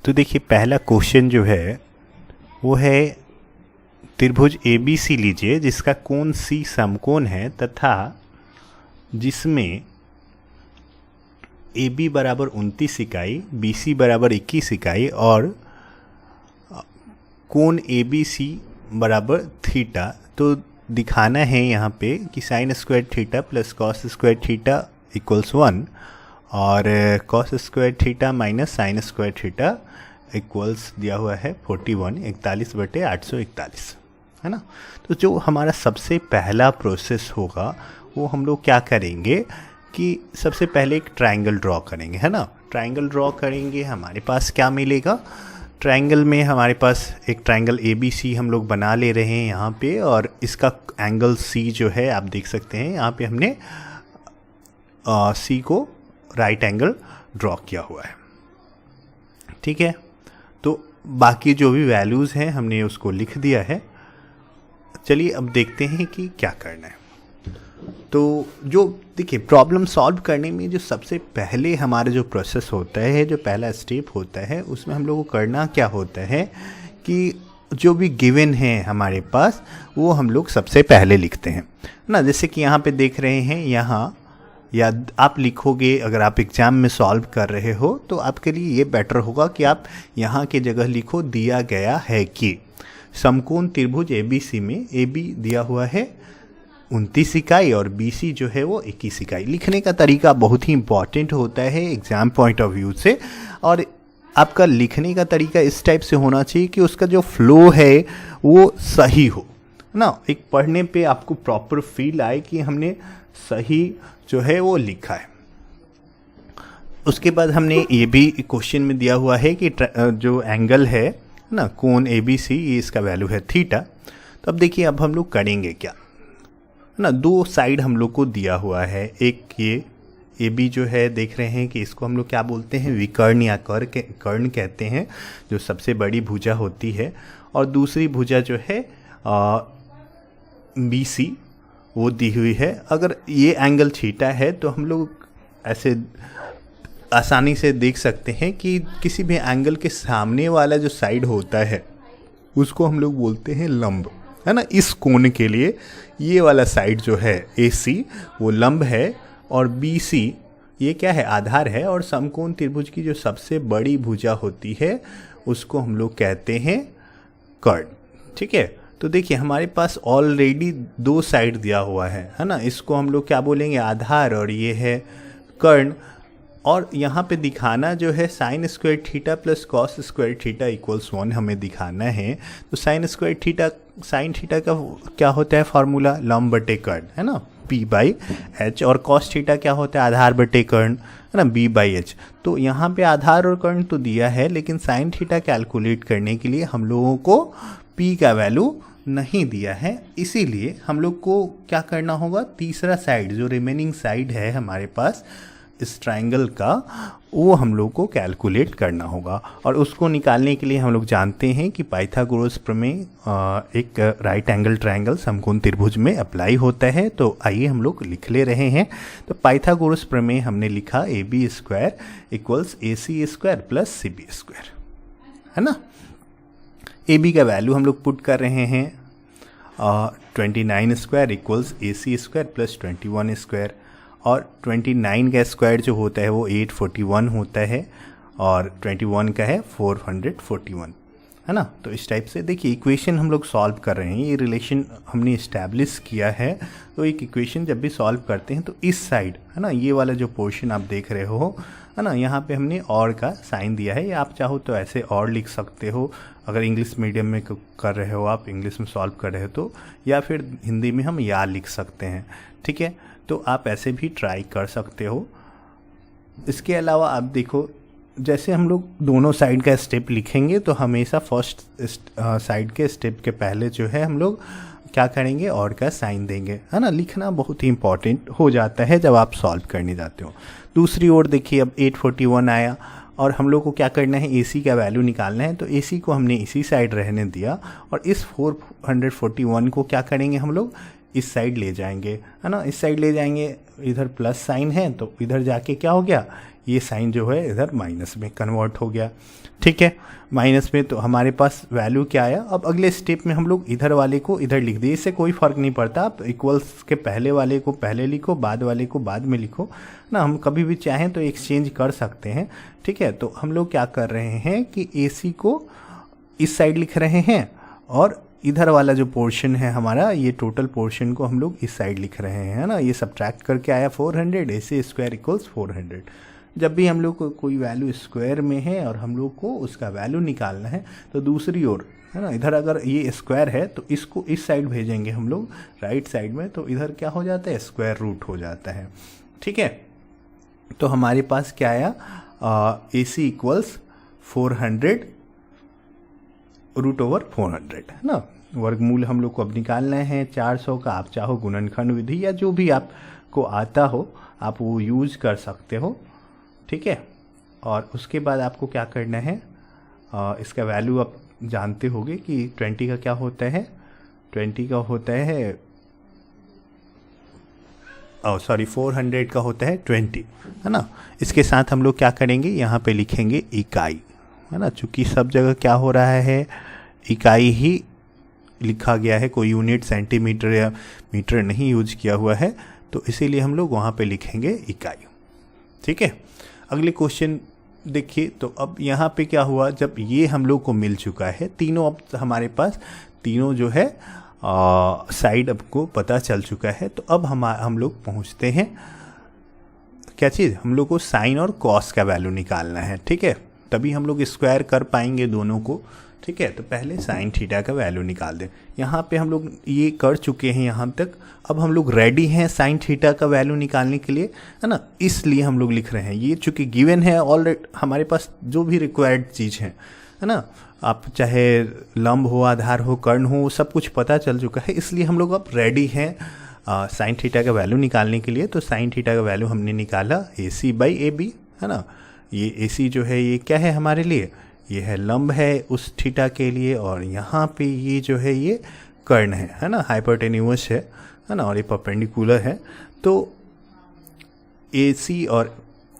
तो देखिए पहला क्वेश्चन जो है वो है त्रिभुज ABC लीजिए जिसका कोण C समकोण है तथा जिसमें AB बराबर 29 इकाई, BC बराबर 21 इकाई और कोण ABC बराबर थीटा। तो दिखाना है यहाँ पे कि sine square theta plus cos square theta equals 1 और cos square theta minus sine square theta equals दिया हुआ है 41 41/841, है ना। तो जो हमारा सबसे पहला प्रोसेस होगा वो हम लोग क्या करेंगे कि सबसे पहले एक ट्रायंगल ड्रॉ करेंगे, है ना। ट्रायंगल ड्रॉ करेंगे, हमारे पास क्या मिलेगा, ट्रायंगल में हमारे पास एक ट्रायंगल ABC हम लोग बना ले रहे हैं यहाँ पे, और इसका एंगल C जो है आप देख सकते हैं यहाँ पे हमने C को राइट एंगल ड्रॉ किया हुआ है, ठीक है। तो बाकी जो भी वैल्यूज़ हैं हमने उसको लिख दिया है। चलिए अब देखते हैं कि क्या करना है। तो जो देखिए प्रॉब्लम सॉल्व करने में जो सबसे पहले हमारा जो प्रोसेस होता है, जो पहला स्टेप होता है, उसमें हम लोग को करना क्या होता है कि जो भी गिवन है हमारे पास वो हम लोग सबसे पहले लिखते हैं ना। जैसे कि यहाँ पे देख रहे हैं, यहाँ या आप लिखोगे, अगर आप एग्ज़ाम में सॉल्व कर रहे हो तो आपके लिए ये बेटर होगा कि आप यहाँ की जगह लिखो दिया गया है कि समकोण त्रिभुज ABC में AB दिया हुआ है 29 इकाई और BC जो है वो 21 इकाई। लिखने का तरीका बहुत ही इंपॉर्टेंट होता है एग्ज़ाम पॉइंट ऑफ व्यू से, और आपका लिखने का तरीका इस टाइप से होना चाहिए कि उसका जो फ्लो है वो सही हो ना। एक पढ़ने पे आपको प्रॉपर फील आए कि हमने सही जो है वो लिखा है। उसके बाद हमने ये भी क्वेश्चन में दिया हुआ है कि जो एंगल है ना कोण ABC, ये इसका वैल्यू है थीटा। तो अब देखिए अब हम लोग करेंगे क्या ना, दो साइड हम लोग को दिया हुआ है। एक ये AB जो है देख रहे हैं कि इसको हम लोग क्या बोलते हैं, विकर्ण या कर्ण कहते हैं, जो सबसे बड़ी भुजा होती है। और दूसरी भुजा जो है BC वो दी हुई है। अगर ये एंगल थीटा है तो हम लोग ऐसे आसानी से देख सकते हैं कि किसी भी एंगल के सामने वाला जो साइड होता है उसको हम लोग बोलते हैं लंब, है ना। इस कोण के लिए ये वाला साइड जो है AC वो लंब है और BC ये क्या है, आधार है। और समकोण त्रिभुज की जो सबसे बड़ी भुजा होती है उसको हम लोग कहते हैं कर्ण, ठीक है। तो देखिए हमारे पास ऑलरेडी दो साइड दिया हुआ है ना। इसको हम लोग क्या बोलेंगे, आधार, और ये है कर्ण। और यहाँ पे दिखाना जो है sine square theta plus cos square theta equals 1 हमें दिखाना है। तो sine square theta, sine theta का क्या होता है फार्मूला, लंब बटे कर्ण, है ना, P/H। और कॉस थीटा क्या होता है, आधार बटे कर्ण, है ना, B/H। तो यहाँ पे आधार और कर्ण तो दिया है, लेकिन साइन थीटा कैलकुलेट करने के लिए हम लोगों को P का वैल्यू नहीं दिया है। इसीलिए हम लोग को क्या करना होगा, तीसरा साइड जो रिमेनिंग साइड है हमारे पास इस ट्रायंगल का, वो हम लोग को कैलकुलेट करना होगा। और उसको निकालने के लिए हम लोग जानते हैं कि पाइथागोरस प्रमेय एक राइट एंगल ट्रायंगल समकोण त्रिभुज में अप्लाई होता है। तो आइए हम लोग लिख ले रहे हैं। तो पाइथागोरस प्रमेय हमने लिखा AB² equals AC² plus CB², है ना। AB का वैल्यू हम लोग पुट कर रहे हैं 29² इक्वल्स AC² प्लस 21², और 29 का स्क्वायर जो होता है वो 841 होता है और 21 का है 441, है ना। तो इस टाइप से देखिए इक्वेशन हम लोग सॉल्व कर रहे हैं, ये रिलेशन हमने इस्टेब्लिश किया है। तो एक इक्वेशन जब भी सॉल्व करते हैं तो इस साइड, है ना, ये वाला जो पोर्शन आप देख रहे हो, है ना, यहाँ पे हमने और का साइन दिया है। या आप चाहो तो ऐसे और लिख सकते हो, अगर इंग्लिश मीडियम में कर रहे हो, आप इंग्लिश में सॉल्व कर रहे हो तो, या फिर हिंदी में हम या लिख सकते हैं, ठीक है। तो आप ऐसे भी ट्राई कर सकते हो। इसके अलावा आप देखो, जैसे हम लोग दोनों साइड का स्टेप लिखेंगे तो हमेशा फर्स्ट साइड के स्टेप के पहले जो है हम लोग क्या करेंगे, और का साइन देंगे, है ना। लिखना बहुत ही इंपॉर्टेंट हो जाता है जब आप सॉल्व करने जाते हो। दूसरी ओर देखिए अब 841 आया और हम लोग को क्या करना है, AC का वैल्यू निकालना है। तो AC को हमने इसी साइड रहने दिया और इस 441 को क्या करेंगे, हम लोग इस साइड ले जाएंगे, है ना। इस साइड ले जाएंगे, इधर प्लस साइन है तो इधर जाके क्या हो गया, ये साइन जो है इधर माइनस में कन्वर्ट हो गया, ठीक है, माइनस में। तो हमारे पास वैल्यू क्या आया। अब अगले स्टेप में हम लोग इधर वाले को इधर लिख दिए, इससे कोई फ़र्क नहीं पड़ता, आप इक्वल्स के पहले वाले को पहले लिखो, बाद वाले को बाद में लिखो ना, हम कभी भी चाहें तो एक्सचेंज कर सकते हैं, ठीक है। तो हम लोग क्या कर रहे हैं कि AC को इस साइड लिख रहे हैं और इधर वाला जो पोर्शन है हमारा, ये टोटल पोर्शन को हम लोग इस साइड लिख रहे हैं, है ना। ये सब्ट्रैक्ट करके आया 400, AC स्क्वायर इक्वल्स 400। जब भी हम लोग को कोई वैल्यू स्क्वायर में है और हम लोग को उसका वैल्यू निकालना है तो दूसरी ओर, है ना, इधर अगर ये स्क्वायर है तो इसको इस साइड भेजेंगे हम लोग राइट साइड में, तो इधर क्या हो जाता है, स्क्वायर रूट हो जाता है, ठीक है। तो हमारे पास क्या आया, AC इक्वल्स 400 रूट ओवर 400, है ना। वर्गमूल हम लोग को अब निकालना है 400 का। आप चाहो गुणनखंड विधि या जो भी आपको आता हो आप वो यूज कर सकते हो, ठीक है। और उसके बाद आपको क्या करना है, इसका वैल्यू आप जानते होंगे कि 20 का क्या होता है, 20 का होता है 400 का होता है 20, है ना। इसके साथ हम लोग क्या करेंगे, यहाँ पे लिखेंगे इकाई, है ना, चूँकि सब जगह क्या हो रहा है, इकाई ही लिखा गया है, कोई यूनिट सेंटीमीटर या मीटर नहीं यूज किया हुआ है, तो इसीलिए हम लोग वहाँ पे लिखेंगे इकाई, ठीक है। अगले क्वेश्चन देखिए। तो अब यहाँ पे क्या हुआ, जब ये हम लोग को मिल चुका है तीनों, अब हमारे पास तीनों जो है साइड आपको पता चल चुका है, तो अब हम लोग पहुँचते हैं क्या चीज़, हम लोग को साइन और कॉस का वैल्यू निकालना है, ठीक है, तभी हम लोग स्क्वायर कर पाएंगे दोनों को, ठीक है। तो पहले साइन थीटा का वैल्यू निकाल दें। यहाँ पे हम लोग ये कर चुके हैं यहाँ तक, अब हम लोग रेडी हैं साइन थीटा का वैल्यू निकालने के लिए, है ना, इसलिए हम लोग लिख रहे हैं। ये चूँकि गिवन है ऑलरेडी, हमारे पास जो भी रिक्वायर्ड चीज़ है ना, आप चाहे लंब हो, आधार हो, कर्ण हो, सब कुछ पता चल चुका है, इसलिए हम लोग अब रेडी हैं साइन थीटा का वैल्यू निकालने के लिए। तो साइन थीटा का वैल्यू हमने निकाला AC/AB, है ना। ये AC जो है ये क्या है हमारे लिए, ये है लंब है उस थीटा के लिए, और यहाँ पे ये जो है ये कर्ण है ना, हाइपोटेन्यूअस है ना, और ये परपेंडिकुलर है। तो AC और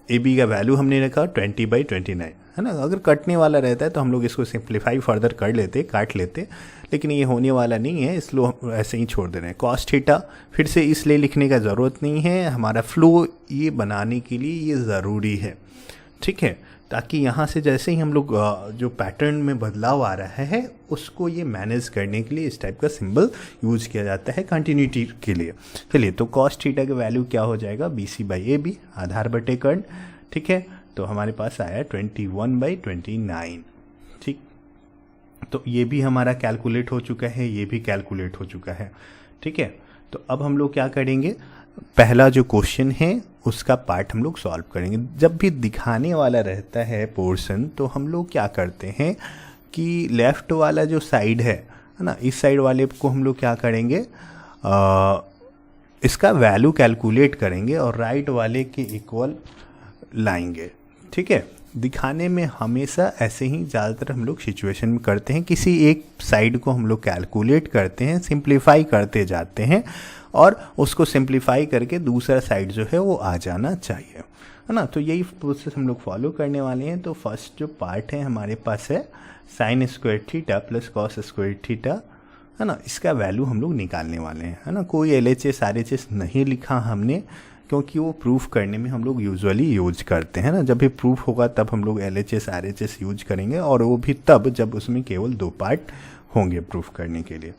AB का वैल्यू हमने रखा 20/29, है ना। अगर कटने वाला रहता है तो हम लोग इसको सिंप्लीफाई फर्दर कर लेते, काट लेते, लेकिन ये होने वाला नहीं है, इसलिए हम ऐसे ही छोड़ दे रहे हैं। कॉस थीटा फिर से इसलिए लिखने का ज़रूरत नहीं है, हमारा फ्लो ये बनाने के लिए ये ज़रूरी है, ठीक है, ताकि यहाँ से जैसे ही हम लोग जो पैटर्न में बदलाव आ रहा है उसको ये मैनेज करने के लिए इस टाइप का सिंबल यूज किया जाता है कंटिन्यूटी के लिए। चलिए, तो कॉस थीटा का वैल्यू क्या हो जाएगा, BC/AB, आधार बटे कर्ण, ठीक है। तो हमारे पास आया 21/29, ठीक। तो ये भी हमारा कैलकुलेट हो चुका है, ये भी कैलकुलेट हो चुका है, ठीक है। तो अब हम लोग क्या करेंगे, पहला जो क्वेश्चन है उसका पार्ट हम लोग सॉल्व करेंगे। जब भी दिखाने वाला रहता है पोर्शन तो हम लोग क्या करते हैं कि लेफ़्ट वाला जो साइड है ना, इस साइड वाले को हम लोग क्या करेंगे, इसका वैल्यू कैलकुलेट करेंगे और राइट वाले के इक्वल लाएंगे, ठीक है। दिखाने में हमेशा ऐसे ही ज़्यादातर हम लोग सिचुएशन में करते हैं, किसी एक साइड को हम लोग कैलकुलेट करते हैं, सिंप्लीफाई करते जाते हैं और उसको सिंप्लीफाई करके दूसरा साइड जो है वो आ जाना चाहिए, है ना। तो यही प्रोसेस हम लोग फॉलो करने वाले हैं। तो फर्स्ट जो पार्ट है हमारे पास है sine square theta plus cos square theta, है ना, इसका वैल्यू हम लोग निकालने वाले हैं, है ना। कोई LHS RHS नहीं लिखा हमने, क्योंकि वो प्रूफ करने में हम लोग यूजुअली यूज करते हैं ना। जब भी प्रूफ होगा तब हम लोग LHS RHS यूज करेंगे, और वो भी तब जब उसमें केवल 2 पार्ट होंगे प्रूफ करने के लिए।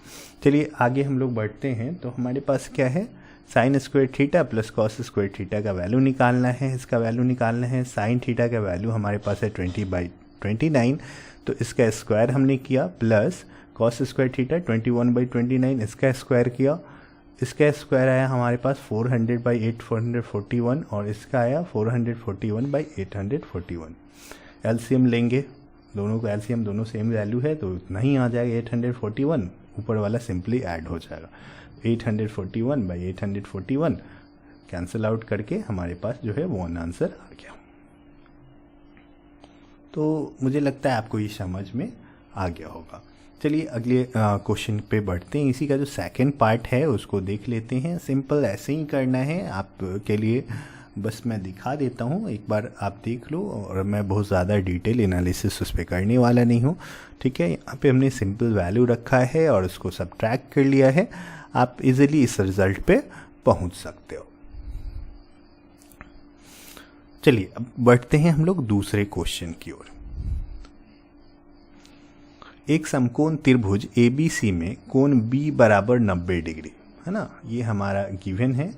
चलिए आगे हम लोग बढ़ते हैं। तो हमारे पास क्या है, sine square theta plus cos square theta का वैल्यू निकालना है, इसका वैल्यू निकालना है। साइन थीटा का वैल्यू हमारे पास है 20/29, तो इसका स्क्वायर हमने किया, प्लस कॉस स्क्वायर थीटा 21/29, इसका स्क्वायर किया, इसका स्क्वायर आया हमारे पास 400/841, और इसका आया 441/841। एलसीएम लेंगे, दोनों को एलसीएम, दोनों सेम वैल्यू है तो उतना ही आ जाएगा 841, ऊपर वाला सिंपली ऐड हो जाएगा। 841/841 कैंसिल आउट करके हमारे पास जो है 1 आंसर आ गया। तो मुझे लगता है आपको ये समझ में आ गया होगा। चलिए अगले क्वेश्चन पे बढ़ते हैं। इसी का जो सेकंड पार्ट है उसको देख लेते हैं। सिंपल ऐसे ही करना है आपके लिए, बस मैं दिखा देता हूँ, एक बार आप देख लो, और मैं बहुत ज़्यादा डिटेल एनालिसिस उस पर करने वाला नहीं हूँ। ठीक है, यहाँ पे हमने सिंपल वैल्यू रखा है और उसको सब्ट्रैक्ट कर लिया है। आप इजीली इस रिज़ल्ट पे पहुँच सकते हो। चलिए अब बढ़ते हैं हम लोग दूसरे क्वेश्चन की ओर। एक समकोण त्रिभुज ABC में कोण B बराबर 90 डिग्री, है ना, ये हमारा गिवन है।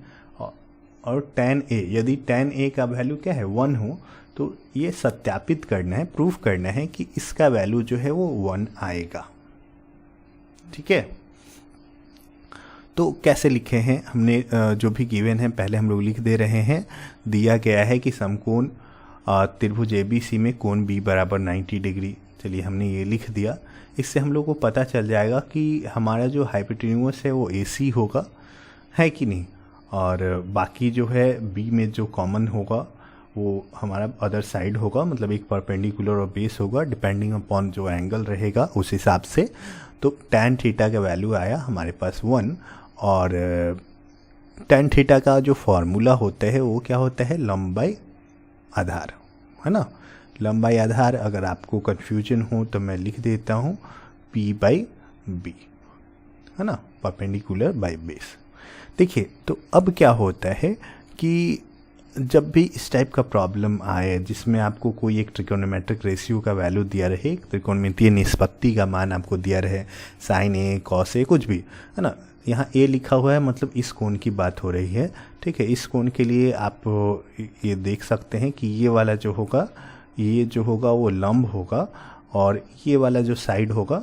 और tan A, यदि tan A का वैल्यू क्या है 1 हो, तो ये सत्यापित करना है, प्रूफ करना है कि इसका वैल्यू जो है वो 1 आएगा। ठीक है, तो कैसे लिखे हैं हमने, जो भी गिवन है पहले हम लोग लिख दे रहे हैं। दिया गया है कि समकोण त्रिभुज ABC में कोण B बराबर 90 डिग्री। चलिए हमने ये लिख दिया। इससे हम लोग को पता चल जाएगा कि हमारा जो हाइपोटेन्यूस है वो AC होगा, है कि नहीं, और बाकी जो है B में जो कॉमन होगा वो हमारा अदर साइड होगा, मतलब एक परपेंडिकुलर और बेस होगा, डिपेंडिंग अपॉन जो एंगल रहेगा उस हिसाब से। तो tan थीटा का वैल्यू आया हमारे पास 1, और tan थीटा का जो फॉर्मूला होता है वो क्या होता है, लंबाई आधार, है ना, लंबाई आधार। अगर आपको कन्फ्यूजन हो तो मैं लिख देता हूँ P/B, है ना, परपेंडिकुलर बाय बेस। देखिए तो अब क्या होता है कि जब भी इस टाइप का प्रॉब्लम आए जिसमें आपको कोई एक ट्रिकोनोमेट्रिक रेशियो का वैल्यू दिया रहे, त्रिकोणमितीय निष्पत्ति का मान आपको दिया रहे, साइन A कॉस A कुछ भी, है ना, यहाँ A लिखा हुआ है मतलब इस कोण की बात हो रही है। ठीक है, इस कोण के लिए आप ये देख सकते हैं कि ये वाला जो होगा, ये जो होगा वो लंब होगा, और ये वाला जो साइड होगा,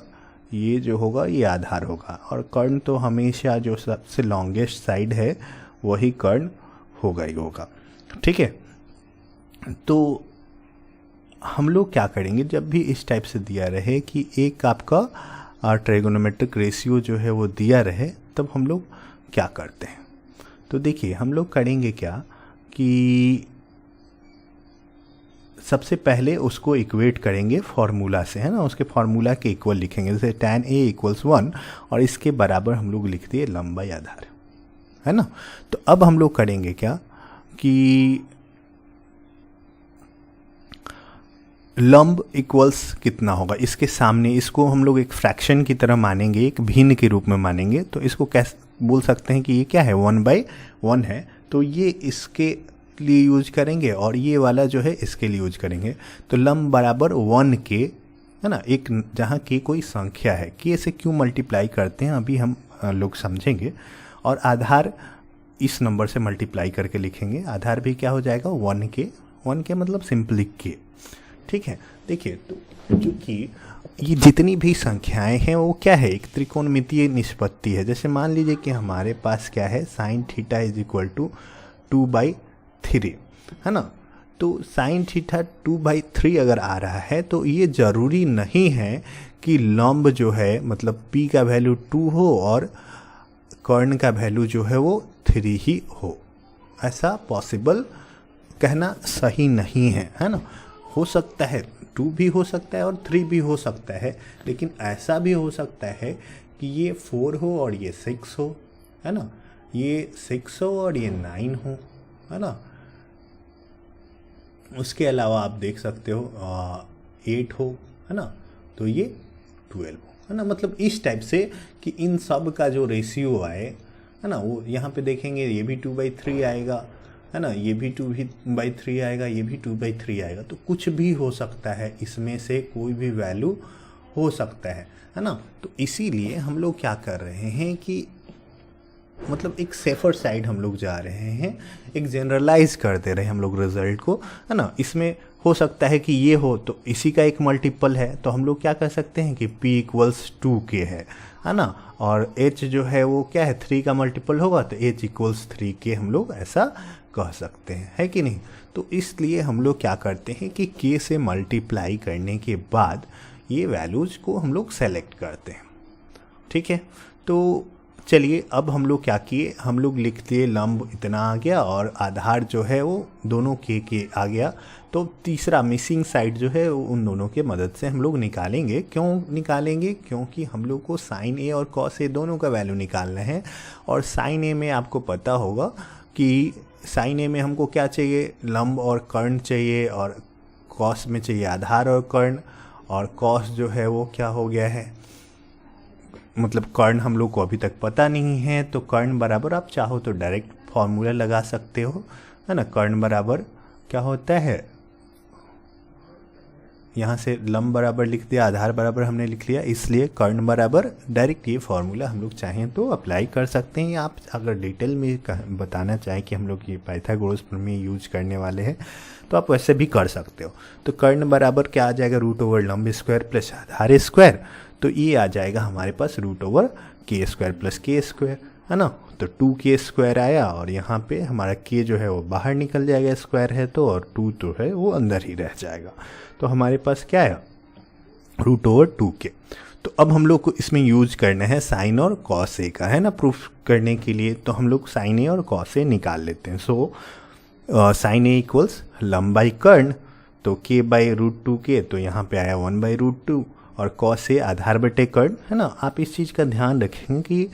ये जो होगा ये आधार होगा, और कर्ण तो हमेशा जो सबसे लॉन्गेस्ट साइड है वही कर्ण होगा ही होगा। ठीक है, तो हम लोग क्या करेंगे, जब भी इस टाइप से दिया रहे कि एक आपका ट्राइगोनोमेट्रिक रेशियो जो है वो दिया रहे, तब हम लोग क्या करते हैं। तो देखिए हम लोग करेंगे क्या कि सबसे पहले उसको इक्वेट करेंगे फॉर्मूला से, है ना, उसके फॉर्मूला के इक्वल लिखेंगे, जैसे tan A = 1 और इसके बराबर हम लोग लिख दिए लंबाई आधार, है ना। तो अब हम लोग करेंगे क्या कि लंब इक्वल्स कितना होगा इसके सामने, इसको हम लोग एक फ्रैक्शन की तरह मानेंगे, एक भिन्न के रूप में मानेंगे। तो इसको कैसे बोल सकते हैं कि ये क्या है, 1/1 है, तो ये इसके लिए यूज करेंगे और ये वाला जो है इसके लिए यूज करेंगे। तो लंब बराबर 1 के, है ना, एक जहाँ के कोई संख्या है, के से क्यों मल्टीप्लाई करते हैं अभी हम लोग समझेंगे, और आधार इस नंबर से मल्टीप्लाई करके लिखेंगे। आधार भी क्या हो जाएगा 1 के मतलब सिंपली के। ठीक है, देखिए तो क्योंकि ये जितनी भी संख्याएं हैं वो क्या है, एक त्रिकोणमितीय निष्पत्ति है। जैसे मान लीजिए कि हमारे पास क्या है, साइन थीटा = 2/3, है ना। तो साइन थीटा 2/3 अगर आ रहा है तो ये ज़रूरी नहीं है कि लंब जो है मतलब P का वैल्यू 2 हो और कर्ण का वैल्यू जो है वो 3 ही हो। ऐसा पॉसिबल कहना सही नहीं है, है ना। हो सकता है 2 भी हो सकता है और 3 भी हो सकता है, लेकिन ऐसा भी हो सकता है कि ये 4 हो और ये 6 हो, है ना, ये 6 हो और ये 9 हो, है ना। उसके अलावा आप देख सकते हो 8 हो, है ना, तो ये 12 हो, है ना। मतलब इस टाइप से कि इन सब का जो रेशियो आए, है ना, वो यहाँ पे देखेंगे ये भी 2/3 आएगा, है ना, ये भी 2/3 आएगा, ये भी 2/3 आएगा। तो कुछ भी हो सकता है, इसमें से कोई भी वैल्यू हो सकता है ना। तो इसीलिए हम लोग क्या कर रहे हैं कि मतलब एक सेफर साइड हम लोग जा रहे हैं, एक जनरलाइज कर दे रहे हैं हम लोग रिजल्ट को, है ना। इसमें हो सकता है कि ये हो तो इसी का एक मल्टीपल है, तो हम लोग क्या कर सकते हैं कि P = 2K है ना, और H जो है वो क्या है 3 का मल्टीपल होगा, तो H = 3K हम लोग ऐसा कह सकते हैं, है कि नहीं। तो इसलिए हम लोग क्या करते हैं कि K से मल्टीप्लाई करने के बाद ये वैल्यूज़ को हम लोग सेलेक्ट करते हैं। ठीक है, तो चलिए अब हम लोग क्या किए, हम लोग लिख दिए लंब इतना आ गया और आधार जो है वो दोनों के आ गया। तो तीसरा मिसिंग साइड जो है वो उन दोनों के मदद से हम लोग निकालेंगे। क्यों निकालेंगे, क्योंकि हम लोग को साइन A और कॉस A दोनों का वैल्यू निकालना है। और साइन A में आपको पता होगा कि साइन ए में हमको क्या चाहिए, लंब और कर्ण चाहिए, और कॉस में चाहिए आधार और कर्ण, और कॉस जो है वो क्या हो गया है, मतलब कर्ण हम लोग को अभी तक पता नहीं है, तो कर्ण बराबर आप चाहो तो डायरेक्ट फॉर्मूला लगा सकते हो, है ना। कर्ण बराबर क्या होता है, यहाँ से लंब बराबर लिख दिया, आधार बराबर हमने लिख लिया, इसलिए कर्ण बराबर डायरेक्ट ये फॉर्मूला हम लोग चाहें तो अप्लाई कर सकते हैं। आप अगर डिटेल में बताना चाहें कि हम लोग ये पाइथागोरस प्रमेय यूज करने वाले हैं तो आप वैसे भी कर सकते हो। तो कर्ण बराबर क्या आ जाएगा, रूट ओवर लंब स्क्वायर प्लस आधार स्क्वायर, तो ये आ जाएगा हमारे पास रूट ओवर के स्क्वायर प्लस के स्क्वायर, है ना। तो 2k स्क्वायर आया, और यहाँ पे हमारा k जो है वो बाहर निकल जाएगा, स्क्वायर है तो, और 2 तो है वो अंदर ही रह जाएगा। तो हमारे पास क्या है, रूट ओवर 2k। तो अब हम लोग को इसमें यूज करना है साइन और कॉस ए का, है ना, प्रूफ करने के लिए। तो हम लोग साइन ए और कॉस ए निकाल लेते हैं। सो साइन ए इक्वल्स लंब बाई कर्ण, तो k बाई रूट 2k, तो यहाँ पे आया 1 बाई रूट 2, और कॉस ए आधार बटे कर्ण, है ना। आप इस चीज़ का ध्यान रखेंगे कि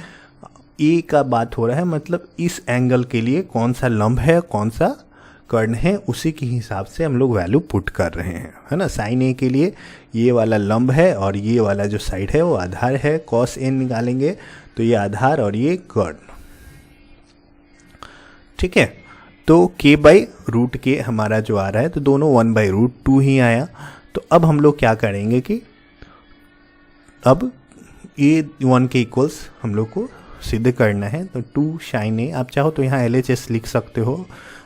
ए का बात हो रहा है, मतलब इस एंगल के लिए कौन सा लंब है कौन सा कर्ण है, उसी के हिसाब से हम लोग वैल्यू पुट कर रहे हैं, है ना। साइन ए के लिए ये वाला लंब है और ये वाला जो साइड है वो आधार है, कॉस ए निकालेंगे तो ये आधार और ये कर्ण, ठीक है। तो k बाई रूट के हमारा जो आ रहा है, तो दोनों 1 बाई रूट 2 ही आया। तो अब हम लोग क्या करेंगे कि अब ये 1 के इक्वल्स हम लोग को सिद्ध करना है। तो 2 साइन ए, आप चाहो तो यहाँ LHS लिख सकते हो,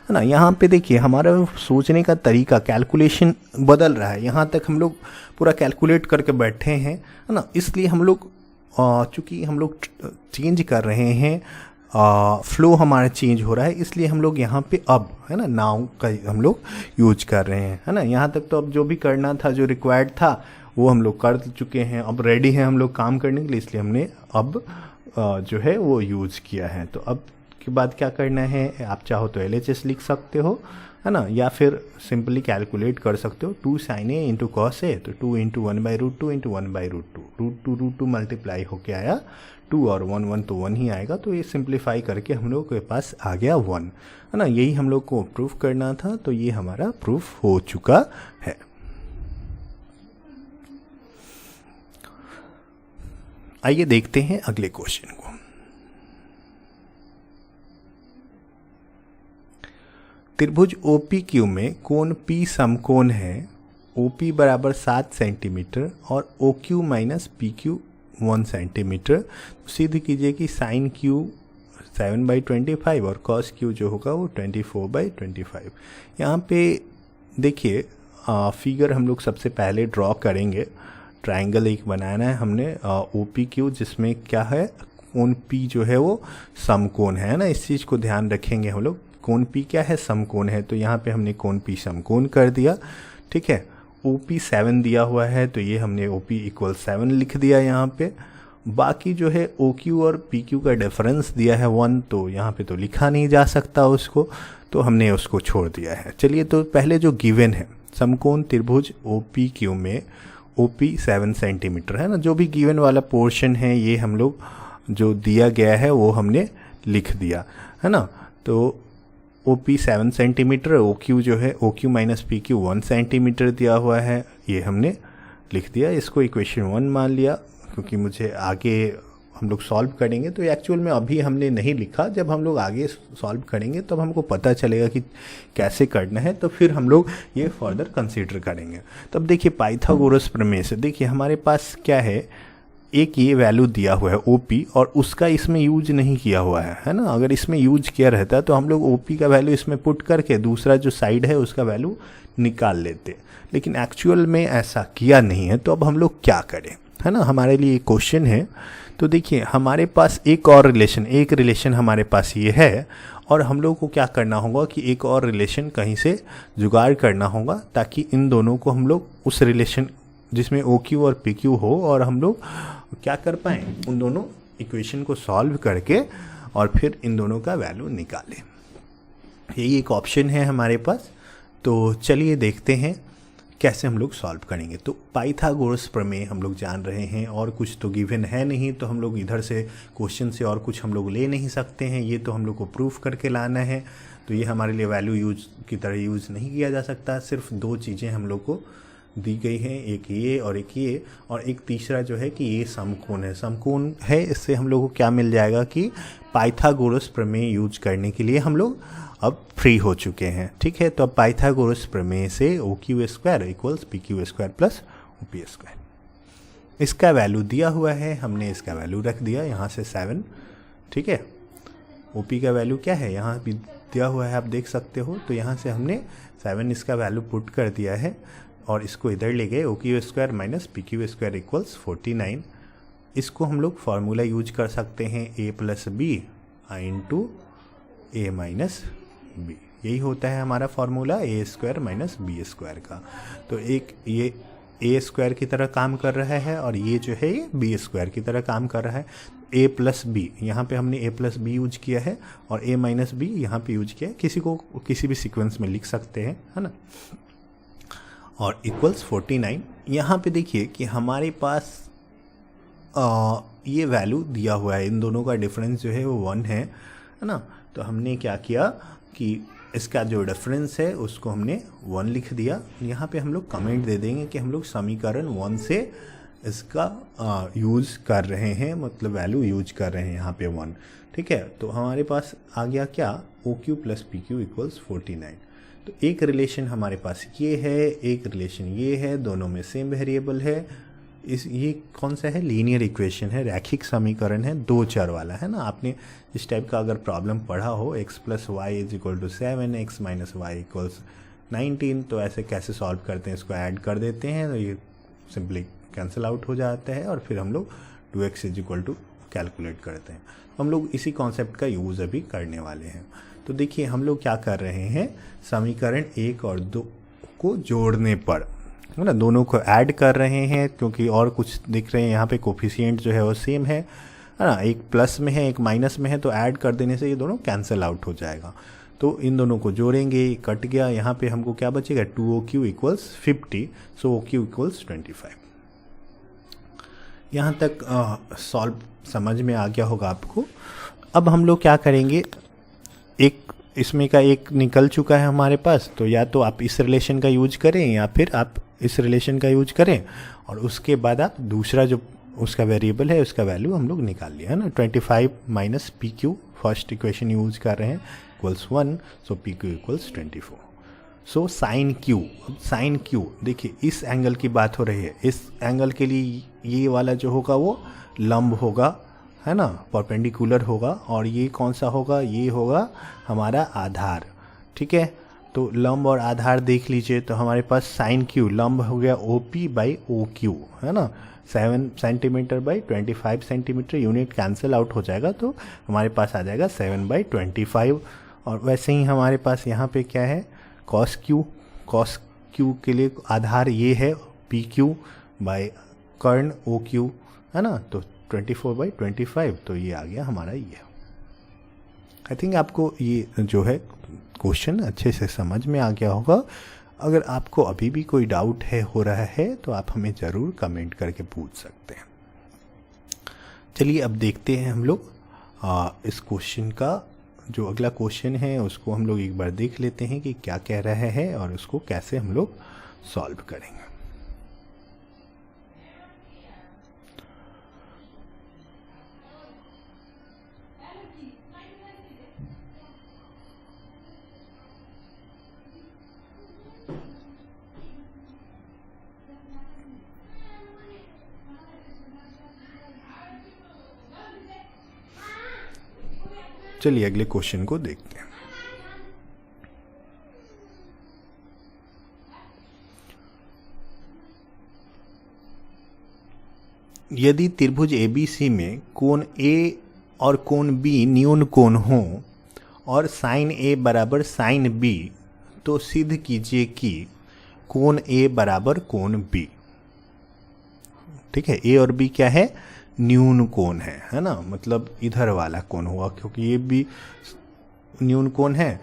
है ना। यहाँ पे देखिए हमारा सोचने का तरीका, कैलकुलेशन बदल रहा है। यहाँ तक हम लोग पूरा कैलकुलेट करके बैठे हैं, है ना। इसलिए हम लोग चूँकि हम लोग चेंज कर रहे हैं, फ्लो हमारा चेंज हो रहा है, इसलिए हम लोग यहाँ पे अब, है ना, नाउ का हम लोग यूज कर रहे हैं, है ना। यहाँ तक तो अब जो भी करना था, जो रिक्वायर्ड था वो हम लोग कर चुके हैं, अब रेडी हैं हम लोग काम करने के लिए, इसलिए हमने अब जो है वो यूज़ किया है। तो अब के बाद क्या करना है, आप चाहो तो LHS लिख सकते हो, है ना, या फिर सिंपली कैलकुलेट कर सकते हो। 2 sine A into cos A, तो 2 into 1 by root 2 into 1 by root 2, root 2 multiply होके आया 2, और 1 1 तो 1 ही आएगा। तो ये सिंप्लीफाई करके हम लोग के पास आ गया 1, है ना। यही हम लोग को प्रूफ करना था, तो ये हमारा प्रूफ हो चुका है। आइए देखते हैं अगले क्वेश्चन को। त्रिभुज OPQ में कोण P समकोण है, OP बराबर 7 सेंटीमीटर और OQ माइनस PQ 1 सेंटीमीटर। सिद्ध कीजिए कि साइन Q 7/25 और कॉस Q जो होगा वो 24/25। यहाँ पे देखिए फिगर हम लोग सबसे पहले ड्रॉ करेंगे। ट्रायंगल एक बनाना है हमने OPQ, जिसमें क्या है, कोण P जो है वो समकोण है ना। इस चीज़ को ध्यान रखेंगे हम लोग। कोण P क्या है, समकोण है, तो यहाँ पे हमने कोण P समकोण कर दिया, ठीक है। OP 7 दिया हुआ है, तो ये हमने OP इक्वल 7 लिख दिया यहाँ पे। बाकी जो है OQ और PQ का डिफरेंस दिया है 1, तो यहाँ पे तो लिखा नहीं जा सकता उसको, तो हमने उसको छोड़ दिया है। चलिए, तो पहले जो गिवन है, समकोण त्रिभुज OPQ में OP 7 सेंटीमीटर है ना, जो भी गिवन वाला पोर्शन है ये हम लोग जो दिया गया है वो हमने लिख दिया, है ना। तो OP 7 सेंटीमीटर, OQ जो है OQ माइनस PQ 1 सेंटीमीटर दिया हुआ है, ये हमने लिख दिया। इसको इक्वेशन 1 मान लिया, क्योंकि मुझे आगे हम लोग सॉल्व करेंगे, तो एक्चुअल में अभी हमने नहीं लिखा, जब हम लोग आगे सॉल्व करेंगे तब हमको पता चलेगा कि कैसे करना है, तो फिर हम लोग ये फर्दर कंसीडर करेंगे। तब देखिए पाइथागोरस प्रमेय से देखिए हमारे पास क्या है, एक ये वैल्यू दिया हुआ है OP, और उसका इसमें यूज नहीं किया हुआ है ना। अगर इसमें यूज किया रहता तो हम लोग OP का वैल्यू इसमें पुट करके दूसरा जो साइड है उसका वैल्यू निकाल लेते, लेकिन एक्चुअल में ऐसा किया नहीं है। तो अब हम लोग क्या करें, है ना, हमारे लिए क्वेश्चन है। तो देखिए हमारे पास एक रिलेशन हमारे पास ये है, और हम लोग को क्या करना होगा कि एक और रिलेशन कहीं से जुगाड़ करना होगा, ताकि इन दोनों को हम लोग उस रिलेशन जिसमें OQ और PQ हो, और हम लोग क्या कर पाएँ, उन दोनों इक्वेशन को सॉल्व करके और फिर इन दोनों का वैल्यू निकालें। यही एक ऑप्शन है हमारे पास। तो चलिए देखते हैं कैसे हम लोग सॉल्व करेंगे। तो पाइथागोरस प्रमेय हम लोग जान रहे हैं, और कुछ तो गिवन है नहीं, तो हम लोग इधर से क्वेश्चन से और कुछ हम लोग ले नहीं सकते हैं, ये तो हम लोग को प्रूफ करके लाना है। तो ये हमारे लिए वैल्यू यूज की तरह यूज़ नहीं किया जा सकता। सिर्फ दो चीज़ें हम लोग को दी गई हैं, एक ये और एक ये, और एक तीसरा जो है कि ये समकोण है। समकोण है, इससे हम लोग को क्या मिल जाएगा कि पाइथागोरस प्रमेय यूज करने के लिए हम लोग अब फ्री हो चुके हैं। ठीक है, तो अब पाइथागोरस प्रमेय से O Q square equals P Q square plus O P square, इसका वैल्यू दिया हुआ है, हमने इसका वैल्यू रख दिया यहाँ से 7। ठीक है, ओ पी का वैल्यू क्या है यहाँ भी दिया हुआ है, आप देख सकते हो। तो यहाँ से हमने 7 इसका वैल्यू पुट कर दिया है और इसको इधर ले गए, O Q square minus P Q square equals 49। इसको हम लोग फार्मूला यूज कर सकते हैं A plus B into A minus B, यही होता है हमारा formula A square minus B square का। तो एक ये ए स्क्वायर की तरह काम कर रहा है और ये जो है ये बी स्क्वायर की तरह काम कर रहा है। ए प्लस बी, यहाँ पे हमने ए प्लस बी यूज किया है और ए माइनस बी यहाँ पे यूज किया है, किसी को किसी भी सीक्वेंस में लिख सकते हैं, है ना। और इक्वल्स 49। यहाँ पे देखिए कि हमारे पास ये वैल्यू दिया हुआ है, इन दोनों का डिफरेंस जो है वो 1 है ना। तो हमने क्या किया कि इसका जो डिफरेंस है उसको हमने 1 लिख दिया। यहाँ पे हम लोग कमेंट दे देंगे कि हम लोग समीकरण 1 से इसका यूज़ कर रहे हैं, मतलब वैल्यू यूज कर रहे हैं यहाँ पे 1। ठीक है, तो हमारे पास आ गया क्या, O Q plus P Q equals 49। तो एक रिलेशन हमारे पास ये है, एक रिलेशन ये है, दोनों में सेम वेरिएबल है। ये कौन सा है, लीनियर इक्वेशन है, रैखिक समीकरण है, 2 चर वाला है ना। आपने इस टाइप का अगर प्रॉब्लम पढ़ा हो, x plus Y is equal to 7, X minus Y equals 19, तो ऐसे कैसे सॉल्व करते हैं, इसको ऐड कर देते हैं तो ये सिंपली कैंसिल आउट हो जाता है और फिर हम लोग 2x is equal to calculate करते हैं। हम लोग इसी कॉन्सेप्ट का यूज़ अभी करने वाले हैं। तो देखिए हम लोग क्या कर रहे हैं, समीकरण 1 और 2 को जोड़ने पर, है ना, दोनों को ऐड कर रहे हैं, क्योंकि और कुछ दिख रहे हैं यहाँ पे कोफिशिएंट जो है वो सेम है ना, एक प्लस में है एक माइनस में है, तो ऐड कर देने से ये दोनों कैंसिल आउट हो जाएगा। तो इन दोनों को जोड़ेंगे, कट गया, यहाँ पे हमको क्या बचेगा, 2OQ इक्वल्स 50, सो OQ इक्वल्स 25। यहाँ तक सॉल्व समझ में आ गया होगा आपको। अब हम लोग क्या करेंगे, एक इसमें का एक निकल चुका है हमारे पास, तो या तो आप इस रिलेशन का यूज करें या फिर आप इस रिलेशन का यूज करें और उसके बाद आप दूसरा जो उसका वेरिएबल है उसका वैल्यू हम लोग निकाल लिया है ना। 25 minus P Q first equation use कर रहे हैं equals 1, so P Q equals 24। So sine Q, sine Q देखिए इस एंगल की बात हो रही है, इस एंगल के लिए ये वाला जो होगा वो लंब होगा, है ना, परपेंडिकुलर होगा, और ये कौन सा होगा, ये होगा हमारा आधार। ठीक है, तो लंब और आधार देख लीजिए, तो हमारे पास साइन क्यू लंब हो गया OP बाई OQ, है ना, 7 centimetre by 25 centimetre, unit cancel out हो जाएगा तो हमारे पास आ जाएगा 7/25। और वैसे ही हमारे पास यहाँ पे क्या है, कॉस क्यू के लिए आधार ये है PQ बाई कर्ण OQ, है ना, तो 24/25, तो ये आ गया हमारा ये। आई थिंक आपको ये जो है क्वेश्चन अच्छे से समझ में आ गया होगा। अगर आपको अभी भी कोई डाउट है हो रहा है तो आप हमें ज़रूर कमेंट करके पूछ सकते हैं। चलिए अब देखते हैं हम लोग इस क्वेश्चन का जो अगला क्वेश्चन है उसको हम लोग एक बार देख लेते हैं कि क्या कह रहा है और उसको कैसे हम लोग सॉल्व करेंगे। चलिए अगले क्वेश्चन को देखते हैं। यदि त्रिभुज ABC में कोण A और कोण B न्यून कोण हो और साइन A बराबर साइन B, तो सिद्ध कीजिए कि कोण A बराबर कोण B। ठीक है, A और B क्या है, न्यून कोण है ना, मतलब इधर वाला कोण हुआ, क्योंकि ये भी न्यून कोण है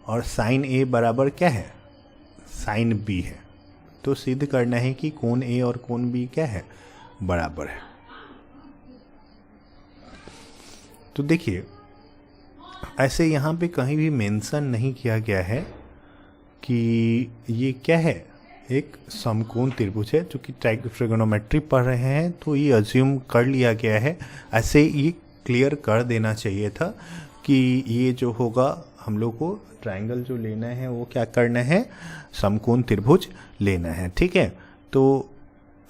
और साइन A बराबर क्या है, साइन B है। तो सिद्ध करना है कि कोण A और कोण B क्या है, बराबर है। तो देखिए ऐसे यहाँ पे कहीं भी मेंशन नहीं किया गया है कि ये क्या है, एक समकोण त्रिभुज है। चूँकि ट्रिगोनोमेट्री पढ़ रहे हैं तो ये अज्यूम कर लिया गया है, ऐसे ये क्लियर कर देना चाहिए था कि ये जो होगा हम लोग को ट्रायंगल जो लेना है वो क्या करना है, समकोण त्रिभुज लेना है। ठीक है, तो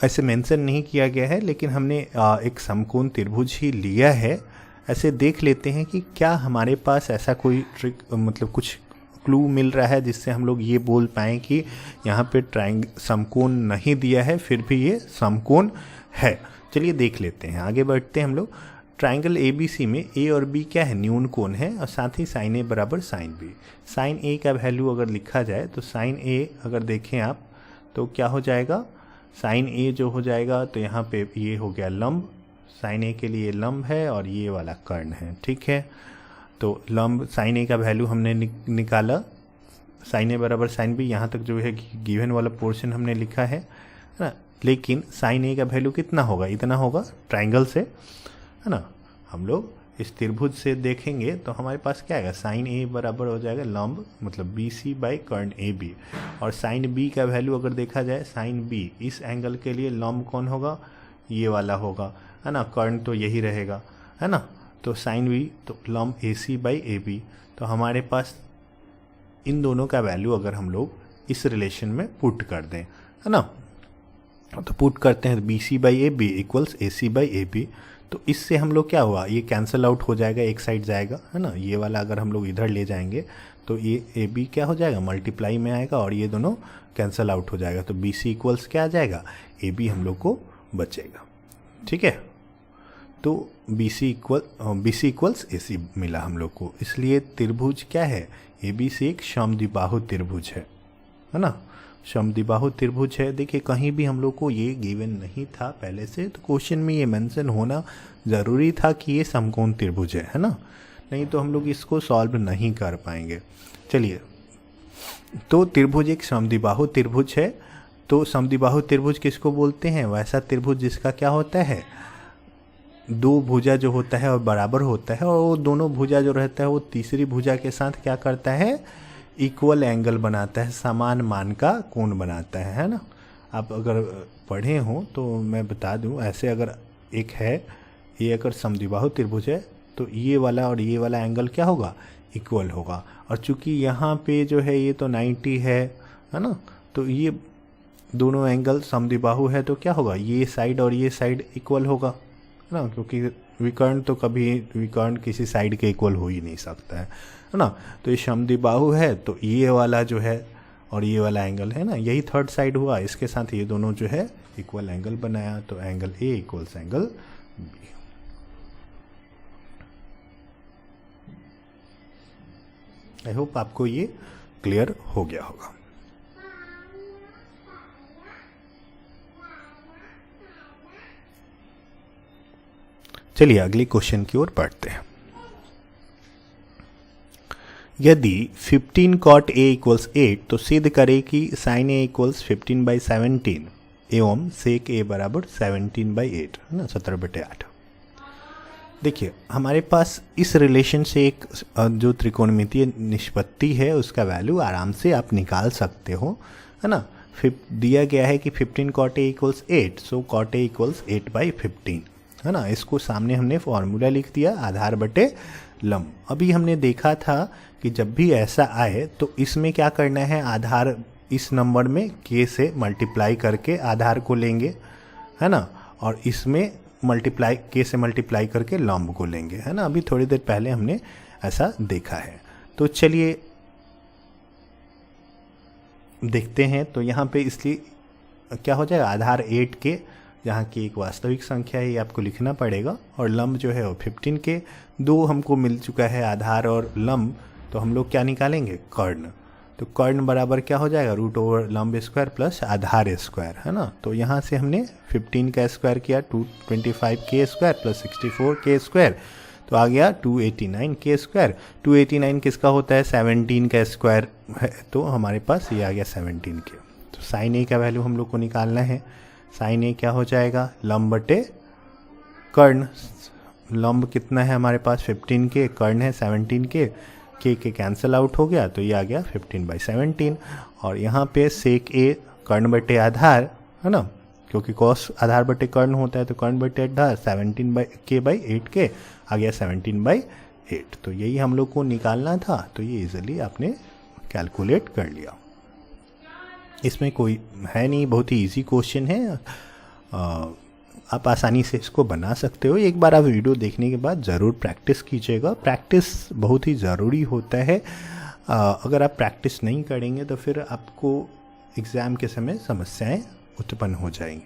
ऐसे मेंशन नहीं किया गया है, लेकिन हमने एक समकोण त्रिभुज ही लिया है। ऐसे देख लेते हैं कि क्या हमारे पास ऐसा कोई ट्रिक मतलब कुछ क्लू मिल रहा है जिससे हम लोग ये बोल पाएँ कि यहाँ पे समकोण नहीं दिया है फिर भी ये समकोण है। चलिए देख लेते हैं, आगे बढ़ते हैं हम लोग। ट्राइंगल ABC में A और B क्या है, न्यून कोण है और साथ ही साइन A बराबर साइन B। साइन A का वैल्यू अगर लिखा जाए तो साइन A अगर देखें आप तो क्या हो जाएगा, साइन A जो हो जाएगा तो यहाँ पे ये हो गया लंब, साइन A के लिए लंब है और ये वाला कर्ण है। ठीक है, तो लंब साइन A का वैल्यू हमने निकाला, साइन A बराबर साइन B, यहाँ तक जो है गिवन वाला पोर्शन हमने लिखा है ना। लेकिन साइन A का वैल्यू कितना होगा, इतना होगा ट्राइंगल से, है ना। हम लोग इस त्रिभुज से देखेंगे तो हमारे पास क्या आएगा, साइन A बराबर हो जाएगा लंब मतलब BC बाई कर्ण AB, और साइन B का वैल्यू अगर देखा जाए, साइन B इस एंगल के लिए लंब कौन होगा, ये वाला होगा, है ना, कर्ण तो यही रहेगा, है ना। तो साइन B तो लंब AC बाई AB, तो हमारे पास इन दोनों का वैल्यू अगर हम लोग इस रिलेशन में पुट कर दें, है ना, तो पुट करते हैं BC by AB equals AC by AB, तो इससे हम लोग क्या हुआ, ये कैंसिल आउट हो जाएगा, एक साइड जाएगा, है ना। ये वाला अगर हम लोग इधर ले जाएंगे तो ये AB क्या हो जाएगा, मल्टीप्लाई में आएगा और ये दोनों कैंसिल आउट हो जाएगा, तो BC इक्वल्स क्या आ जाएगा, AB हम लोग को बचेगा। ठीक है, तो BC इक्वल्स AC मिला हम लोग को, इसलिए त्रिभुज क्या है, ABC एक समद्विबाहु त्रिभुज है ना, समद्विबाहु त्रिभुज है। देखिए कहीं भी हम लोग को ये गिवन नहीं था पहले से, तो क्वेश्चन में ये मेंशन होना ज़रूरी था कि ये समकोण त्रिभुज है ना, नहीं तो हम लोग इसको सॉल्व नहीं कर पाएंगे। चलिए, तो त्रिभुज एक समद्विबाहु त्रिभुज है। तो समद्विबाहु त्रिभुज किसको बोलते हैं, वैसा त्रिभुज जिसका क्या होता है, दो भुजा जो होता है और बराबर होता है, और वो दोनों भुजा जो रहता है वो तीसरी भुजा के साथ क्या करता है, इक्वल एंगल बनाता है, समान मान का कोण बनाता है ना। आप अगर पढ़े हों तो मैं बता दूं, ऐसे अगर एक है, ये अगर समद्विबाहु त्रिभुज है तो ये वाला और ये वाला एंगल क्या होगा, इक्वल होगा, और चूंकि यहाँ पे जो है ये तो 90 है ना, तो ये दोनों एंगल समद्विबाहु है तो क्या होगा, ये साइड और ये साइड इक्वल होगा, है ना, क्योंकि विकर्ण तो कभी विकर्ण किसी साइड के इक्वल हो ही नहीं सकता है ना। तो ये समद्विबाहु है तो ये वाला जो है और ये वाला एंगल है ना, यही थर्ड साइड हुआ, इसके साथ ये दोनों जो है इक्वल एंगल बनाया, तो angle A equals angle B। I hope आपको ये क्लियर हो गया होगा। चलिए अगले क्वेश्चन की ओर बढ़ते हैं। यदि 15 cot A इक्वल्स 8 तो सिद्ध करें कि sin A इक्वल्स 15/17 एवं sec A बराबर 17/8, है ना, 17/8। देखिए हमारे पास इस रिलेशन से एक जो त्रिकोणमितीय निष्पत्ति है उसका वैल्यू आराम से आप निकाल सकते हो, है ना। दिया गया है कि 15 cot A equals 8, so cot A equals 8/15, है ना। इसको सामने हमने फॉर्मूला लिख दिया, आधार बटे लंब। अभी हमने देखा था कि जब भी ऐसा आए तो इसमें क्या करना है, आधार इस नंबर में k से मल्टीप्लाई करके आधार को लेंगे, है ना, और इसमें k से मल्टीप्लाई करके लंब को लेंगे, है ना। अभी थोड़ी देर पहले हमने ऐसा देखा है। तो चलिए देखते हैं। तो यहाँ पे इसलिए क्या हो जाएगा, आधार 8 के, जहाँ की एक वास्तविक संख्या है ये आपको लिखना पड़ेगा, और लंब जो है वो 15 के, दो हमको मिल चुका है आधार और लंब, तो हम लोग क्या निकालेंगे, कर्ण। तो कर्ण बराबर क्या हो जाएगा, रूट ओवर लंब स्क्वायर प्लस आधार स्क्वायर, है ना। तो यहाँ से हमने 15 का स्क्वायर किया 225 के स्क्वायर प्लस 64 के स्क्वायर, तो आ गया 289 के स्क्वायर। 289 किसका होता है, 17 का स्क्वायर है, तो हमारे पास ये आ गया 17 के। तो साइन A का वैल्यू हम लोग को निकालना है। साइन A क्या हो जाएगा, लंब बटे कर्ण, लंब कितना है हमारे पास 15 के, कर्ण है 17 के कैंसिल आउट हो गया, तो ये आ गया 15/17। और यहाँ पे सेक ए कर्ण बटे आधार है ना, क्योंकि कॉस आधार बटे कर्ण होता है, तो कर्ण बटे आधार 17/8 के आ गया 17/8। तो यही हम लोग को निकालना था, तो ये इजीली आपने कैलकुलेट कर लिया। इसमें कोई है नहीं, बहुत ही इजी क्वेश्चन है, आप आसानी से इसको बना सकते हो। एक बार आप वीडियो देखने के बाद ज़रूर प्रैक्टिस कीजिएगा, प्रैक्टिस बहुत ही ज़रूरी होता है। अगर आप प्रैक्टिस नहीं करेंगे तो फिर आपको एग्ज़ाम के समय समस्याएं उत्पन्न हो जाएंगी।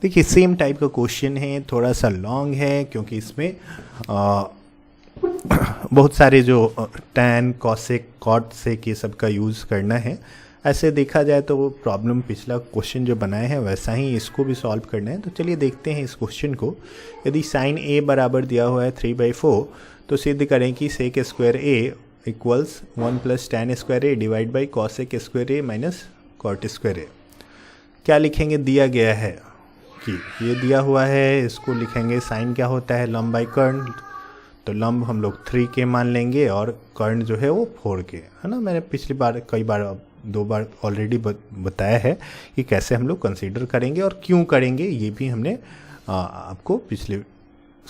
देखिए सेम टाइप का क्वेश्चन है, थोड़ा सा लॉन्ग है, क्योंकि इसमें बहुत सारे जो टैन, कॉसेक, कॉट सेक ये सब का यूज़ करना है। ऐसे देखा जाए तो वो प्रॉब्लम पिछला क्वेश्चन जो बनाए हैं वैसा ही इसको भी सॉल्व करना है। तो चलिए देखते हैं इस क्वेश्चन को। यदि साइन ए बराबर दिया हुआ है 3/4, तो सिद्ध करें कि sec square A equals 1 + tan square A divide by cosec square A minus cot square A. क्या लिखेंगे, दिया गया है कि ये दिया हुआ है, इसको लिखेंगे साइन क्या होता है, लंब बाई कर्ण, तो लंब हम लोग 3 के मान लेंगे और कर्ण जो है वो 4 के है ना। मैंने पिछली बार कई बार 2 बार ऑलरेडी बताया है कि कैसे हम लोग कंसीडर करेंगे और क्यों करेंगे, ये भी हमने आपको पिछले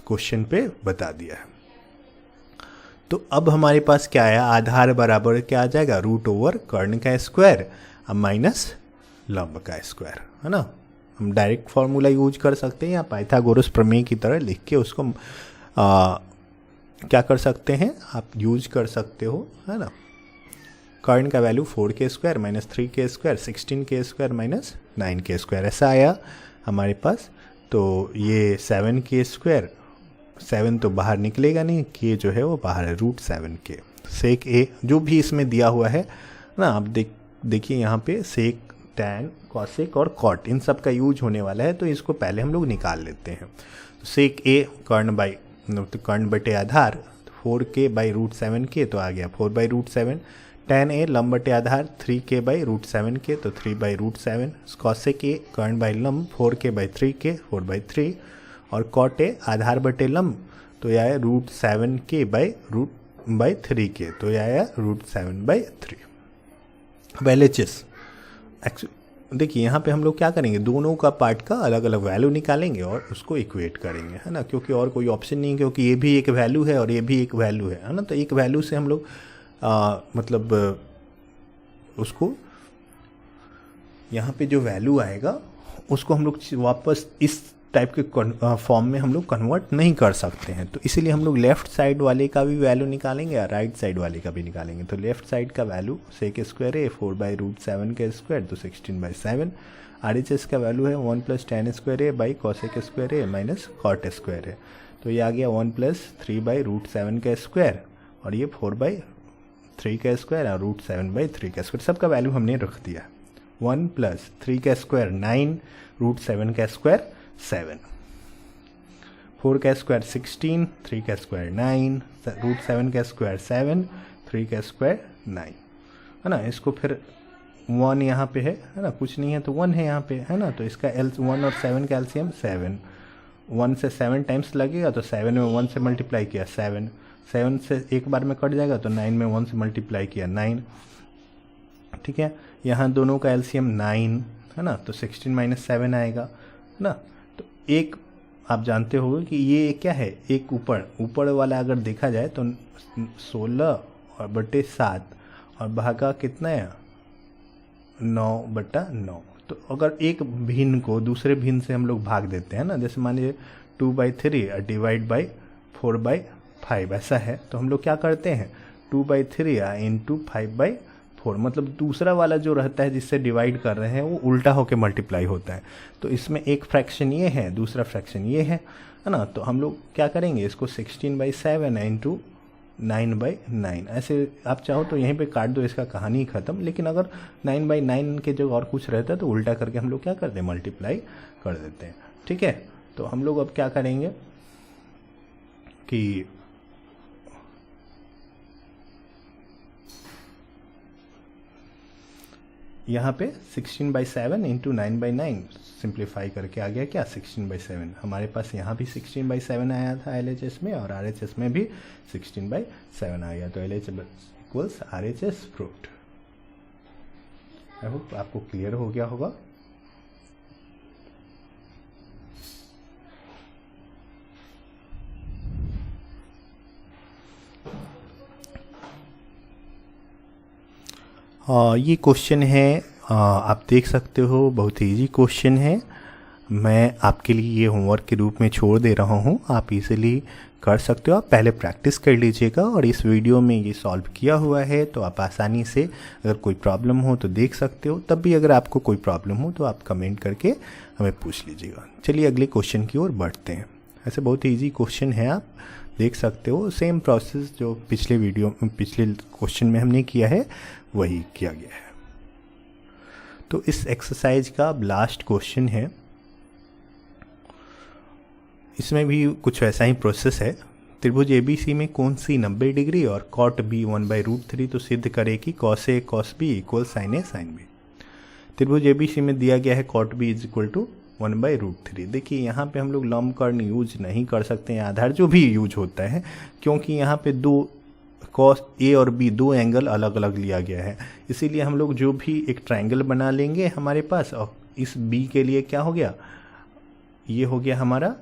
क्वेश्चन पे बता दिया है। तो अब हमारे पास क्या है, आधार बराबर क्या आ जाएगा, √ओवर कर्ण का स्क्वायर अब माइनस लंब का स्क्वायर है ना। हम डायरेक्ट फार्मूला यूज कर सकते हैं या पाइथागोरस प्रमेय की तरह लिख के उसको क्या कर सकते हैं, आप यूज कर सकते हो है ना। कर्ण का value 4k² minus 3k², 16k² minus 9k², ऐसा आया हमारे पास। तो ये 7k², 7 तो बाहर निकलेगा नहीं, k जो है वो बाहर है, √7k। सेक ए जो भी इसमें दिया हुआ है ना, आप देखिए यहाँ पे सेक, टैन, कॉसेक और कॉट इन सब का यूज होने वाला है, तो इसको पहले हम लोग निकाल लेते हैं। तो सेक ए कर्ण बटे आधार 4k/√7k, तो आ गया 4/√7। टैन ए लंब बटे आधार 3k/√7k, तो 3/√7। कॉसेक ए कर्ण बाई लंब 4k/3k, 4/3। और कॉट ए आधार बटे लंब, तो यह आया √7k/3k, तो यह आया √7/3। अब LHS देखिए यहाँ पे हम लोग क्या करेंगे, दोनों का पार्ट का अलग अलग वैल्यू निकालेंगे और उसको इक्वेट करेंगे है ना, क्योंकि और कोई ऑप्शन नहीं है, क्योंकि ये भी एक वैल्यू है और ये भी एक वैल्यू है ना। तो एक वैल्यू से हम लोग मतलब उसको यहाँ पे जो वैल्यू आएगा उसको हम लोग वापस इस टाइप के फॉर्म में हम लोग कन्वर्ट नहीं कर सकते हैं। तो इसीलिए हम लोग लेफ्ट साइड वाले का भी वैल्यू निकालेंगे और राइट साइड वाले का भी निकालेंगे। तो लेफ्ट साइड का वैल्यू सेक स्क्वायर है 4/√7k², तो 16/7। RHS का वैल्यू है 1 + tan square A by cosec square A minus cot square है, तो ये आ गया 1 + 3/√7k², और ये 4/3k² और √7/3k², सबका वैल्यू हमने रख दिया। 1 + 3k² 9, √7k² 7, 4k² 16, 3k² 9, √7k² 7, 3k² 9 है ना। इसको फिर 1 यहाँ पे है ना, कुछ नहीं है तो 1 है यहाँ पे है ना। तो इसका 1 और 7 का एलसीएम 7, 1 से 7 टाइम्स लगेगा, तो 7 में 1 से मल्टीप्लाई किया 7, 7 से एक बार में कट जाएगा, तो 9 में 1 से मल्टीप्लाई किया 9, ठीक है। यहाँ दोनों का एलसीएम 9 है ना, तो 16 - 7 आएगा है ना। तो एक आप जानते हो कि ये क्या है, एक ऊपर वाला अगर देखा जाए तो 16/7 और भागा कितना है 9/9। तो अगर एक भिन्न को दूसरे भिन्न से हम लोग भाग देते हैं ना, जैसे मान लीजिए 2/3 डिवाइड बाई 4/5 ऐसा है, तो हम लोग क्या करते हैं 2/3 इंटू 5/4, मतलब दूसरा वाला जो रहता है जिससे डिवाइड कर रहे हैं वो उल्टा होके मल्टीप्लाई होता है। तो इसमें एक फ्रैक्शन ये है, दूसरा फ्रैक्शन ये है ना। तो हम लोग क्या करेंगे, इसको 16/7 इंटू 9/9, ऐसे आप चाहो तो यहीं पे काट दो, इसका कहानी खत्म। लेकिन अगर 9/9 के जो और कुछ रहता है तो उल्टा करके हम लोग क्या करते हैं, मल्टीप्लाई कर देते हैं, ठीक है। तो हम लोग अब क्या करेंगे कि यहाँ पे 16/7 इंटू 9/9 सिंप्लीफाई करके आ गया क्या 16/7। हमारे पास यहाँ भी 16/7 आया था LHS में और RHS में भी 16/7 आ गया, तो LHS equals RHS proved. I hope आपको क्लियर हो गया होगा। ये क्वेश्चन है, आप देख सकते हो बहुत इजी क्वेश्चन है। मैं आपके लिए ये होमवर्क के रूप में छोड़ दे रहा हूँ, आप इजीली कर सकते हो। आप पहले प्रैक्टिस कर लीजिएगा और इस वीडियो में ये सॉल्व किया हुआ है तो आप आसानी से, अगर कोई प्रॉब्लम हो तो देख सकते हो। तब भी अगर आपको कोई प्रॉब्लम हो तो आप कमेंट करके हमें पूछ लीजिएगा। चलिए अगले क्वेश्चन की ओर बढ़ते हैं। ऐसे बहुत ही ईजी क्वेश्चन है, आप देख सकते हो। सेम प्रोसेस जो पिछले क्वेश्चन में हमने किया है वही किया गया है। तो इस एक्सरसाइज का लास्ट क्वेश्चन है, इसमें भी कुछ वैसा ही प्रोसेस है। त्रिभुज ABC में कौन सी 90 डिग्री और कॉट B 1/√3 तो सिद्ध करे कि cos A cos B equal sin A sin B। त्रिभुज ABC में दिया गया है cot B is equal to 1/√3। देखिए यहाँ पे हम लोग लंब कर्ण यूज नहीं कर सकते हैं, आधार जो भी यूज होता है, क्योंकि यहाँ पे दो cos A और B दो एंगल अलग अलग लिया गया है। इसीलिए हम लोग जो भी एक ट्रायंगल बना लेंगे हमारे पास, और इस B के लिए क्या हो गया, ये हो गया हमारा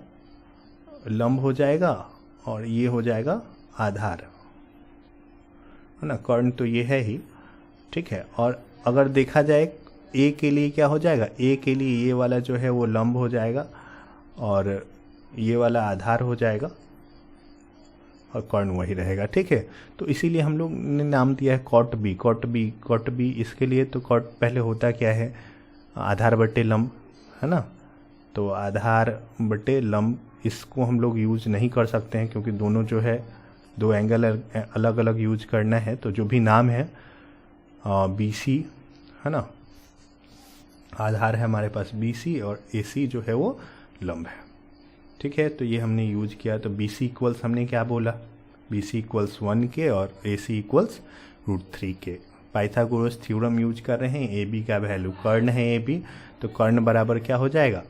लंब हो जाएगा और ये हो जाएगा आधार, है ना। कर्ण तो ये है ही, ठीक है। और अगर देखा जाए A के लिए क्या हो जाएगा, A के लिए ये वाला जो है वो लंब हो जाएगा और ये वाला आधार हो जाएगा और कर्ण वही रहेगा, ठीक है। तो इसीलिए हम लोग ने नाम दिया है कॉट बी। कॉट बी इसके लिए तो कॉट पहले होता क्या है, आधार बटे लंब, है ना। तो आधार बटे लंब इसको हम लोग यूज नहीं कर सकते हैं, क्योंकि दोनों जो है दो एंगल अलग अलग यूज करना है। तो जो भी नाम है BC, है ना, आधार है हमारे पास BC और AC जो है वो लंब है, ठीक है। तो ये हमने यूज किया। तो BC इक्वल्स हमने क्या बोला, BC इक्वल्स 1 के और AC इक्वल्स √3 के। पाइथागोरस थ्योरम यूज कर रहे हैं, AB का वैल्यू कर्ण है AB, तो कर्ण बराबर क्या हो जाएगा,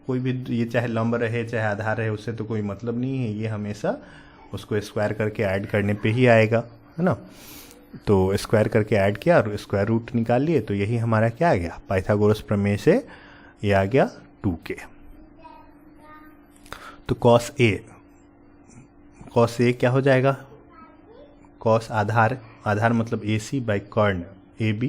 कोई भी ये चाहे लंब रहे चाहे आधार रहे उससे तो कोई मतलब नहीं है, ये हमेशा उसको स्क्वायर करके ऐड करने पे ही आएगा, है ना। तो स्क्वायर करके ऐड किया और स्क्वायर रूट निकाल लिए, तो यही हमारा क्या आ गया, पाइथागोरस प्रमेय से ये आ गया 2k। तो cos A क्या हो जाएगा, cos आधार मतलब AC बाई कर्ण AB,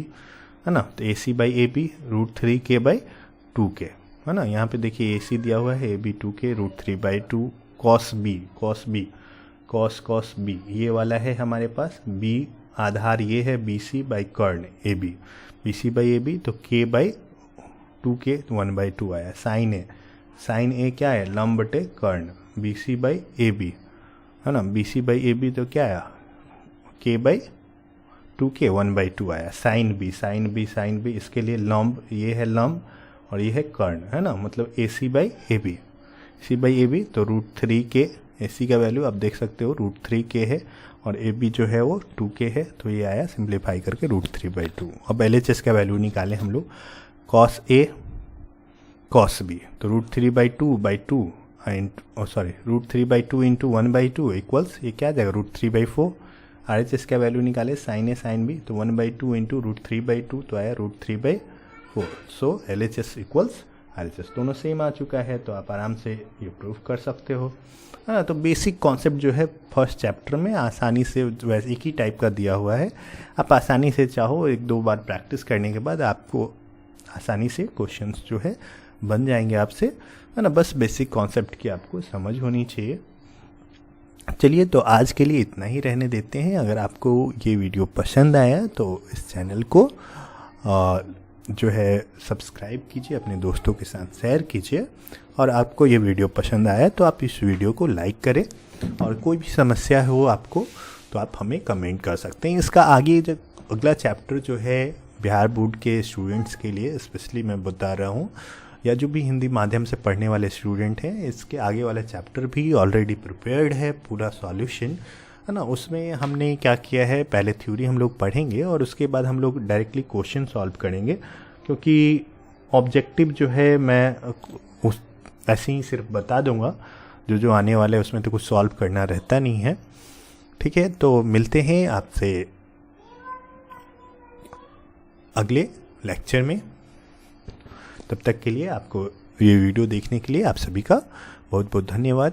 है ना। तो AC बाई AB √3k/2k, है ना। यहाँ पे देखिए AC दिया हुआ है, AB 2k √3/2। cos B ये वाला है हमारे पास, B आधार ये है BC बाई कर्ण AB, BC बाई AB तो k/2k 1/2 आया। sin A क्या है, लंब बटे कर्ण BC बाई AB, है ना। BC बाई AB तो क्या आया, k/2k 1/2 आया। sin B इसके लिए लंब, ये है लंब और ये है कर्ण, है ना, मतलब AC बाई AB तो √3k, AC का वैल्यू आप देख सकते हो √3k है और AB जो है वो 2k है, तो ये आया सिंप्लीफाई करके √3/2। अब LHS का वैल्यू निकालें हम लोग, cos A cos B तो √3/2 √3/2 इंटू 1/2 इक्वल्स ये क्या आ जाएगा √3/4। RHS का वैल्यू निकाले sin A sin B तो 1/2 इंटू √3/2 तो आया √3/4। सो LHS इक्वल्स RHS, दोनों सेम आ चुका है, तो आप आराम से ये प्रूव कर सकते हो। हाँ, तो बेसिक कॉन्सेप्ट जो है फर्स्ट चैप्टर में आसानी से वैसे एक ही टाइप का दिया हुआ है, आप आसानी से चाहो एक दो बार प्रैक्टिस करने के बाद आपको आसानी से क्वेश्चंस जो है बन जाएंगे आपसे, है ना। बस बेसिक कॉन्सेप्ट की आपको समझ होनी चाहिए। चलिए, तो आज के लिए इतना ही रहने देते हैं। अगर आपको ये वीडियो पसंद आया तो इस चैनल को जो है सब्सक्राइब कीजिए, अपने दोस्तों के साथ शेयर कीजिए, और आपको ये वीडियो पसंद आया तो आप इस वीडियो को लाइक करें, और कोई भी समस्या हो आपको तो आप हमें कमेंट कर सकते हैं। इसका आगे जो अगला चैप्टर जो है बिहार बोर्ड के स्टूडेंट्स के लिए स्पेशली मैं बता रहा हूँ, या जो भी हिंदी माध्यम से पढ़ने वाले स्टूडेंट हैं, इसके आगे वाला चैप्टर भी ऑलरेडी प्रिपेयर्ड है, पूरा सॉल्यूशन है ना। उसमें हमने क्या किया है, पहले थ्योरी हम लोग पढ़ेंगे और उसके बाद हम लोग डायरेक्टली क्वेश्चन सॉल्व करेंगे, क्योंकि ऑब्जेक्टिव जो है मैं उस ऐसे ही सिर्फ बता दूंगा, जो जो आने वाला है उसमें तो कुछ सॉल्व करना रहता नहीं है। ठीक है, तो मिलते हैं आपसे अगले लेक्चर में। तब तक के लिए आपको ये वीडियो देखने के लिए आप सभी का बहुत बहुत धन्यवाद।